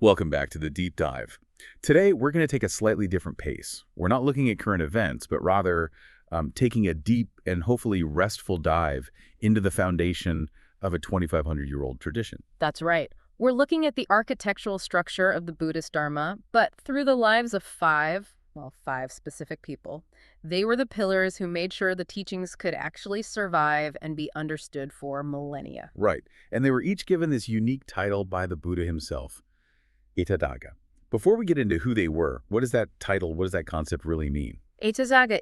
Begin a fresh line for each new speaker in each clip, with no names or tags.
Welcome back to the deep dive. Today, we're going to take a slightly different pace. We're not looking at current events, but rather taking a deep and hopefully restful dive into the foundation of a 2,500-year-old tradition.
That's right. We're looking at the architectural structure of the Buddhist Dharma, but through the lives of five specific people. They were the pillars who made sure the teachings could actually survive and be understood for millennia.
Right. And they were each given this unique title by the Buddha himself, Itadaga. Before we get into who they were, what does that title, what does that concept really mean?
Etagaga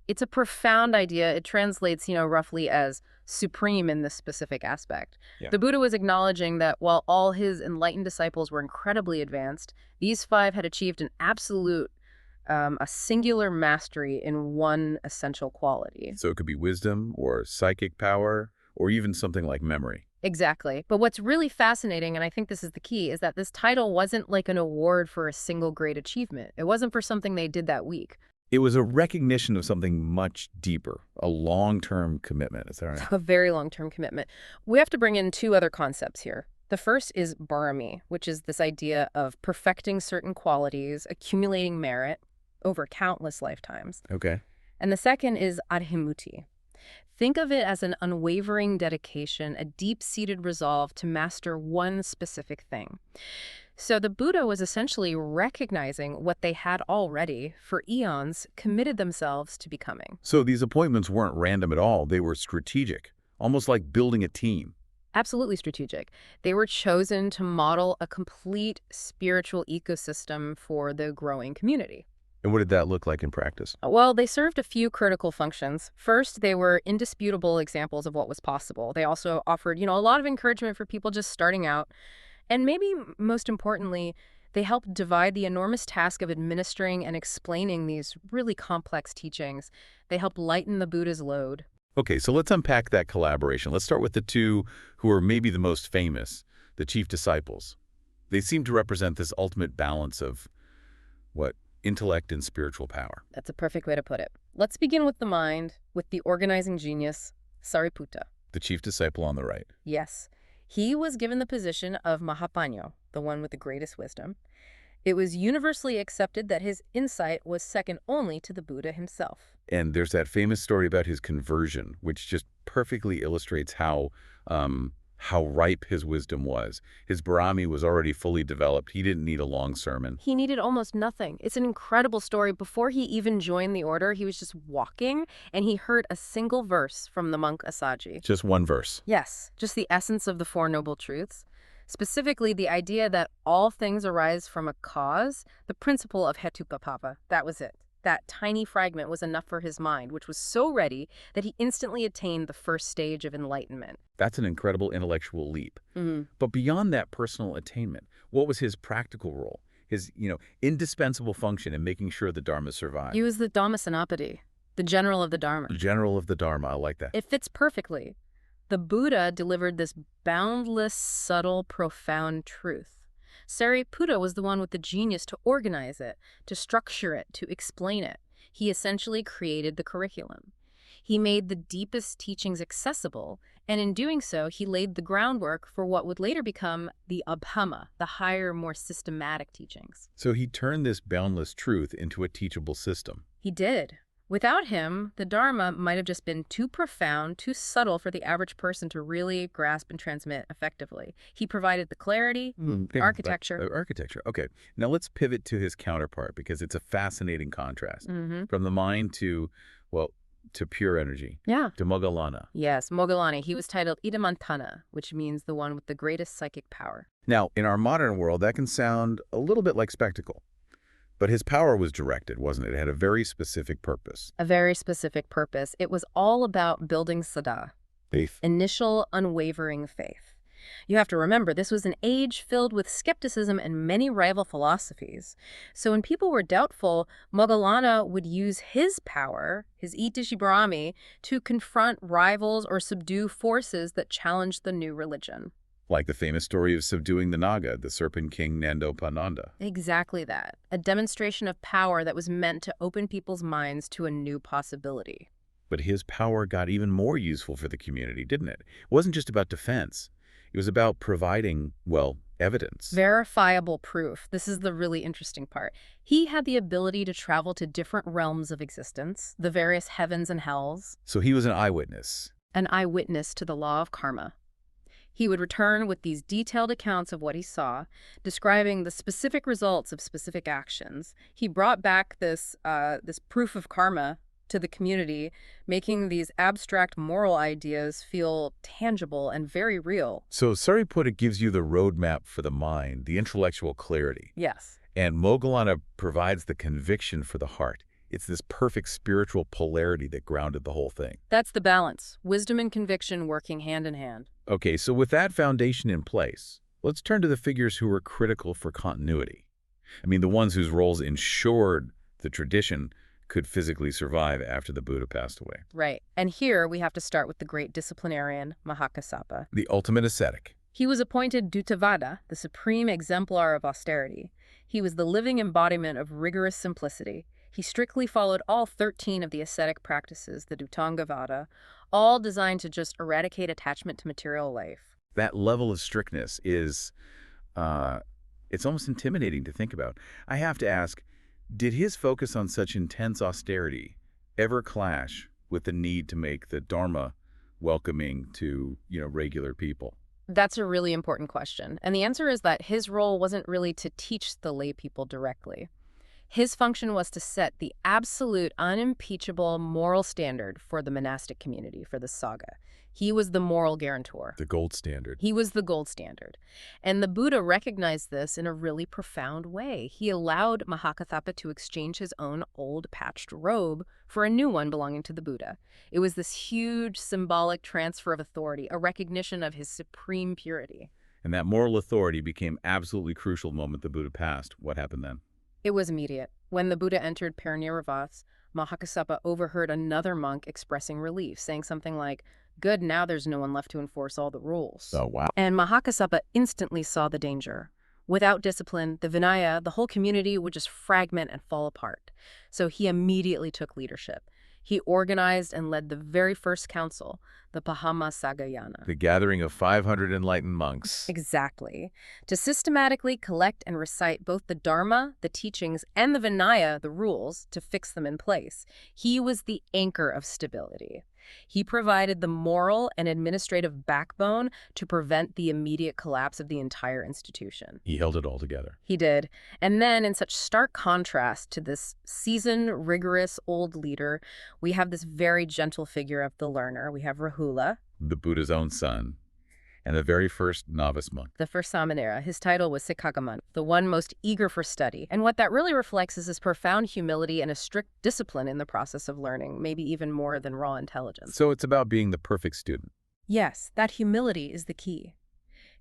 it's a profound idea. It translates, roughly as supreme in this specific aspect.
Yeah.
The Buddha was acknowledging that while all his enlightened disciples were incredibly advanced, these five had achieved an absolute, a singular mastery in one essential quality.
So it could be wisdom or psychic power or even something like memory.
Exactly. But what's really fascinating, and I think this is the key, is that this title wasn't like an award for a single great achievement. It wasn't for something they did that week.
It was a recognition of something much deeper, a long-term commitment. Is that right?
A very long-term commitment. We have to bring in two other concepts here. The first is barami, which is this idea of perfecting certain qualities, accumulating merit over countless lifetimes.
Okay.
And the second is adhimuti. Think of it as an unwavering dedication, a deep-seated resolve to master one specific thing. So the Buddha was essentially recognizing what they had already, for eons, committed themselves to becoming.
So these appointments weren't random at all. They were strategic, almost like building a team.
Absolutely strategic. They were chosen to model a complete spiritual ecosystem for the growing community.
And what did that look like in practice?
Well, they served a few critical functions. First, they were indisputable examples of what was possible. They also offered, a lot of encouragement for people just starting out. And maybe most importantly, they helped divide the enormous task of administering and explaining these really complex teachings. They helped lighten the Buddha's load.
Okay, so let's unpack that collaboration. Let's start with the two who are maybe the most famous, the chief disciples. They seem to represent this ultimate balance of, intellect and spiritual power.
That's a perfect way to put it. Let's begin with the mind, with the organizing genius, Sariputta.
The chief disciple on the right.
Yes. He was given the position of Mahapanyo, the one with the greatest wisdom. It was universally accepted that his insight was second only to the Buddha himself.
And there's that famous story about his conversion, which just perfectly illustrates how ripe his wisdom was. His barami was already fully developed. He didn't need a long sermon.
He needed almost nothing. It's an incredible story. Before he even joined the order, he was just walking, and he heard a single verse from the monk Asaji.
Just one verse.
Yes, just the essence of the Four Noble Truths. Specifically, the idea that all things arise from a cause, the principle of Hetupapava. That was it. That tiny fragment was enough for his mind, which was so ready that he instantly attained the first stage of enlightenment.
That's an incredible intellectual leap.
Mm-hmm.
But beyond that personal attainment, what was his practical role? His, indispensable function in making sure the Dharma survived?
He was the Dhammasenapati, the general of the Dharma.
General of the Dharma, I like that.
It fits perfectly. The Buddha delivered this boundless, subtle, profound truth. Sariputta was the one with the genius to organize it, to structure it, to explain it. He essentially created the curriculum. He made the deepest teachings accessible, and in doing so, he laid the groundwork for what would later become the Abhama, the higher, more systematic teachings.
So he turned this boundless truth into a teachable system.
He did. Without him, the Dharma might have just been too profound, too subtle for the average person to really grasp and transmit effectively. He provided the clarity, architecture.
Architecture. Okay. Now let's pivot to his counterpart because it's a fascinating contrast.
Mm-hmm.
From the mind to pure energy.
Yeah.
To Moggallana.
Yes, Moggallana. He was titled Idamantana, which means the one with the greatest psychic power.
Now, in our modern world, that can sound a little bit like spectacle. But his power was directed, wasn't it? It had a very specific purpose.
A very specific purpose. It was all about building Sada.
Faith.
Initial, unwavering faith. You have to remember, this was an age filled with skepticism and many rival philosophies. So when people were doubtful, Moggallana would use his power, his Itishibarami, to confront rivals or subdue forces that challenged the new religion.
Like the famous story of subduing the Naga, the serpent king Nandopananda.
Exactly that. A demonstration of power that was meant to open people's minds to a new possibility.
But his power got even more useful for the community, didn't it? It wasn't just about defense. It was about providing, evidence.
Verifiable proof. This is the really interesting part. He had the ability to travel to different realms of existence, the various heavens and hells,
So he was an eyewitness.
an eyewitness to the law of karma. He would return with these detailed accounts of what he saw, describing the specific results of specific actions. He brought back this proof of karma to the community, making these abstract moral ideas feel tangible and very real.
So Sariputta gives you the roadmap for the mind, the intellectual clarity.
Yes.
And Moggallana provides the conviction for the heart. It's this perfect spiritual polarity that grounded the whole thing.
That's the balance. Wisdom and conviction working hand in hand.
Okay, so with that foundation in place, let's turn to the figures who were critical for continuity. I mean, the ones whose roles ensured the tradition could physically survive after the Buddha passed away.
Right. And here we have to start with the great disciplinarian, Mahakassapa.
The ultimate ascetic.
He was appointed Dutavada, the supreme exemplar of austerity. He was the living embodiment of rigorous simplicity. He strictly followed all 13 of the ascetic practices, the Dhutangavada, all designed to just eradicate attachment to material life.
That level of strictness is, it's almost intimidating to think about. I have to ask, did his focus on such intense austerity ever clash with the need to make the Dharma welcoming to, regular people?
That's a really important question. And the answer is that his role wasn't really to teach the lay people directly. His function was to set the absolute, unimpeachable moral standard for the monastic community, for the Sangha. He was the moral guarantor.
The gold standard.
He was the gold standard. And the Buddha recognized this in a really profound way. He allowed Mahakassapa to exchange his own old patched robe for a new one belonging to the Buddha. It was this huge symbolic transfer of authority, a recognition of his supreme purity.
And that moral authority became absolutely crucial the moment the Buddha passed. What happened then?
It was immediate. When the Buddha entered Parinirvana, Mahakassapa overheard another monk expressing relief, saying something like, "Good, now there's no one left to enforce all the rules."
Oh, wow.
And Mahakassapa instantly saw the danger. Without discipline, the Vinaya, the whole community would just fragment and fall apart. So he immediately took leadership. He organized and led the very first council, the Pahammasagayana.
The gathering of 500 enlightened monks.
Exactly. To systematically collect and recite both the Dharma, the teachings, and the Vinaya, the rules, to fix them in place. He was the anchor of stability. He provided the moral and administrative backbone to prevent the immediate collapse of the entire institution.
He held it all together.
He did. And then, in such stark contrast to this seasoned, rigorous old leader, we have this very gentle figure of the learner. We have Rahula,
The Buddha's own son, and the very first novice monk.
the first Samanera. His title was Sikagaman, the one most eager for study. And what that really reflects is his profound humility and a strict discipline in the process of learning, maybe even more than raw intelligence.
So it's about being the perfect student.
Yes, that humility is the key.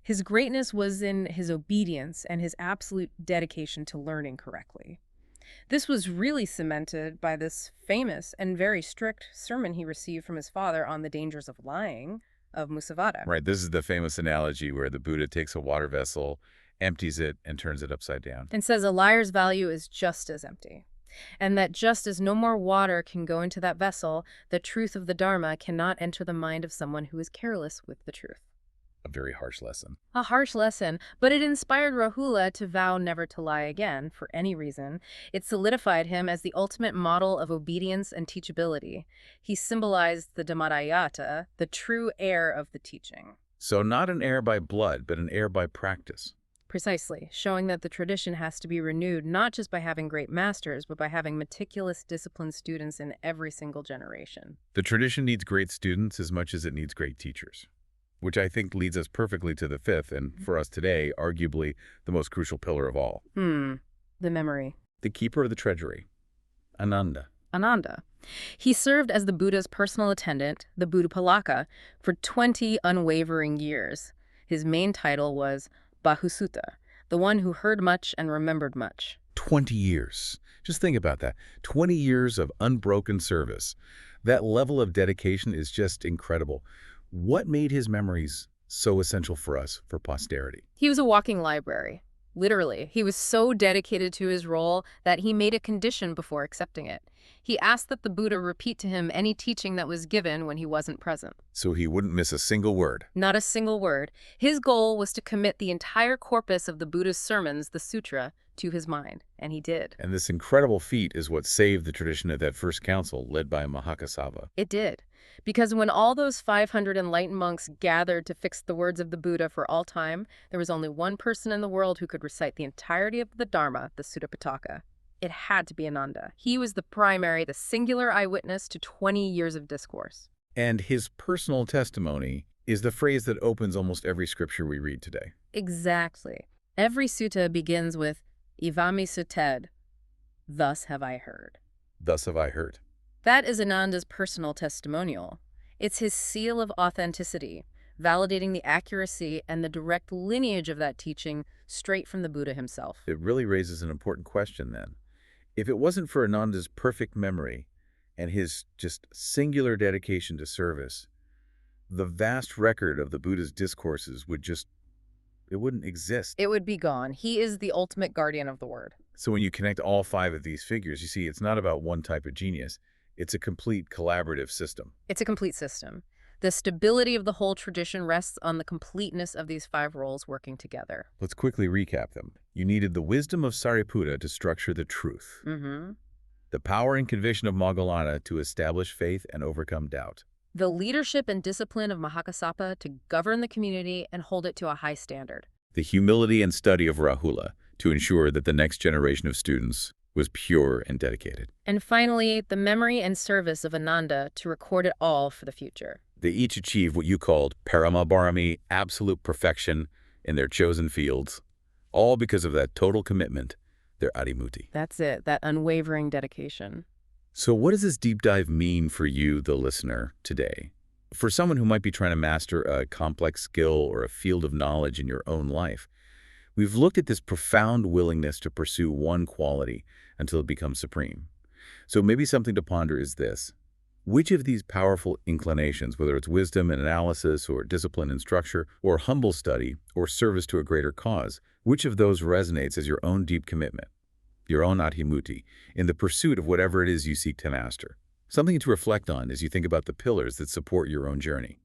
His greatness was in his obedience and his absolute dedication to learning correctly. This was really cemented by this famous and very strict sermon he received from his father on the dangers of lying, of Musavada.
Right, this is the famous analogy where the Buddha takes a water vessel, empties it, and turns it upside down.
And says a liar's value is just as empty. And that just as no more water can go into that vessel, the truth of the Dharma cannot enter the mind of someone who is careless with the truth.
A very harsh lesson.
A harsh lesson, but it inspired Rahula to vow never to lie again, for any reason. It solidified him as the ultimate model of obedience and teachability. He symbolized the Dhammadayata, the true heir of the teaching.
So not an heir by blood, but an heir by practice.
Precisely, showing that the tradition has to be renewed not just by having great masters, but by having meticulous, disciplined students in every single generation.
The tradition needs great students as much as it needs great teachers, which I think leads us perfectly to the fifth, and for us today, arguably the most crucial pillar of all.
The memory.
The keeper of the treasury, Ananda.
Ananda. He served as the Buddha's personal attendant, the Buddhapalaka, for 20 unwavering years. His main title was Bahusutta, the one who heard much and remembered much.
20 years. Just think about that. 20 years of unbroken service. That level of dedication is just incredible. What made his memories so essential for us, for posterity?
He was a walking library. Literally, he was so dedicated to his role that he made a condition before accepting it. He asked that the Buddha repeat to him any teaching that was given when he wasn't present.
So he wouldn't miss a single word.
Not a single word. His goal was to commit the entire corpus of the Buddha's sermons, the sutra, to his mind, and he did.
And this incredible feat is what saved the tradition of that first council led by Mahakasava.
It did. Because when all those 500 enlightened monks gathered to fix the words of the Buddha for all time, there was only one person in the world who could recite the entirety of the Dharma, the Sutta Pitaka. It had to be Ananda. He was the primary, the singular eyewitness to 20 years of discourse.
And his personal testimony is the phrase that opens almost every scripture we read today.
Exactly. Every sutta begins with, Ivami suted, thus have I heard.
Thus have I heard.
That is Ananda's personal testimonial. It's his seal of authenticity, validating the accuracy and the direct lineage of that teaching straight from the Buddha himself.
It really raises an important question then. If it wasn't for Ananda's perfect memory and his just singular dedication to service, the vast record of the Buddha's discourses it wouldn't exist.
It would be gone. He is the ultimate guardian of the word.
So when you connect all five of these figures, you see it's not about one type of genius. It's a complete collaborative system.
It's a complete system. The stability of the whole tradition rests on the completeness of these 5 roles working together.
Let's quickly recap them. You needed the wisdom of Sariputta to structure the truth. The power and conviction of Moggallana to establish faith and overcome doubt.
The leadership and discipline of Mahakasapa to govern the community and hold it to a high standard.
The humility and study of Rahula to ensure that the next generation of students was pure and dedicated.
And finally, the memory and service of Ananda to record it all for the future.
They each achieved what you called Paramabarami, absolute perfection in their chosen fields, all because of that total commitment, their adimuti.
That's it, that unwavering dedication.
So what does this deep dive mean for you, the listener, today? For someone who might be trying to master a complex skill or a field of knowledge in your own life, we've looked at this profound willingness to pursue one quality until it becomes supreme. So maybe something to ponder is this. Which of these powerful inclinations, whether it's wisdom and analysis or discipline and structure or humble study or service to a greater cause, which of those resonates as your own deep commitment, your own adhimuti, in the pursuit of whatever it is you seek to master? Something to reflect on as you think about the pillars that support your own journey.